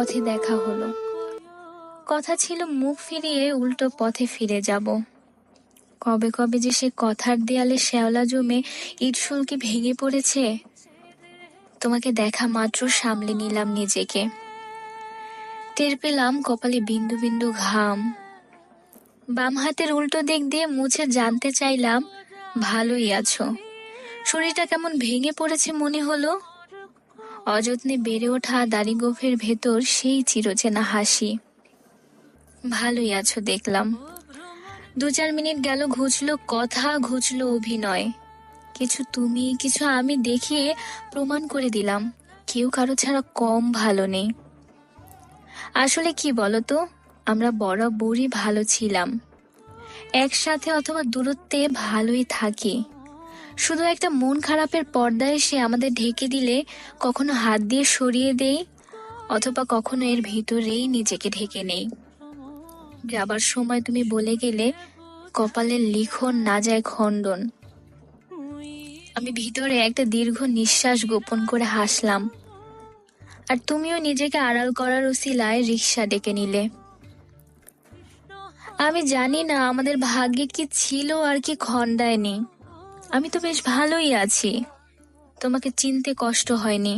পথে দেখা হলো। কথা ছিল মুখ ফিরিয়ে উল্টো পথে ফিরে যাব। কবে কবে যে সে কথার দেয়ালে শ্যাওলা জমে ইট সুলকি ভেঙে পড়েছে। তোমাকে দেখা মাত্র সামলে নিলাম নিজেকে। টের পেলাম কপালে বিন্দু বিন্দু ঘাম। বাম হাতের উল্টো দিক দিয়ে মুছে জানতে চাইলাম ভালোই আছো। শরীরটা কেমন ভেঙে পড়েছে মনে হলো। অযত্নে বেড়ে ওঠা দাড়ি গোফের ভেতর সেই চিরচেনা হাসি। ভালোই আছো দেখলাম। 2-4 মিনিট গেল, ঘুচলো কথা, ঘুচলো অভিনয়। কিছু তুমি কিছু আমি দেখিয়ে প্রমাণ করে দিলাম কেউ কারো ছাড়া কম ভালো নেই। আসলে কি বলতো, আমরা বরাবরই ভালো ছিলাম। একসাথে অথবা দূরত্বে ভালোই থাকি। শুধু একটা মন খারাপের পর্দা এসে আমাদের ঢেকে দিলে কখনো হাত দিয়ে সরিয়ে দেই, অথবা কখনো এর ভিতরেই নিজেকে ঢেকে নেই। যাবার সময় তুমি বলে গেলে কপালের লিখন না যায় খণ্ডন। আমি ভিতরে একটা দীর্ঘ নিঃশ্বাস গোপন করে হাসলাম। আর তুমিও নিজেকে আড়াল করার উসিলায় রিকশা ডেকে নিলে। আমি জানি না আমাদের ভাগ্যে কি ছিল আর কি খণ্ডায়নি। আমি তো বেশ ভালোই আছি। তোমাকে চিনতে কষ্ট হয়নি,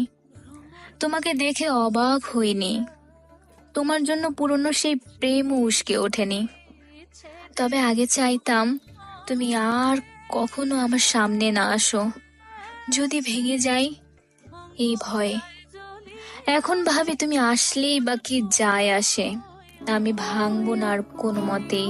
তোমাকে দেখে অবাক হইনি, তোমার জন্য পুরনো সেই প্রেমও উস্কে ওঠেনি। তবে আগে চাইতাম তুমি আর কখনো আমার সামনে না আসো। যদি ভেঙে যাই এই ভয়ে। এখন ভাবি তুমি আসলেই বা কি যায় আসে, আমি ভাঙবো না আর কোনো মতেই।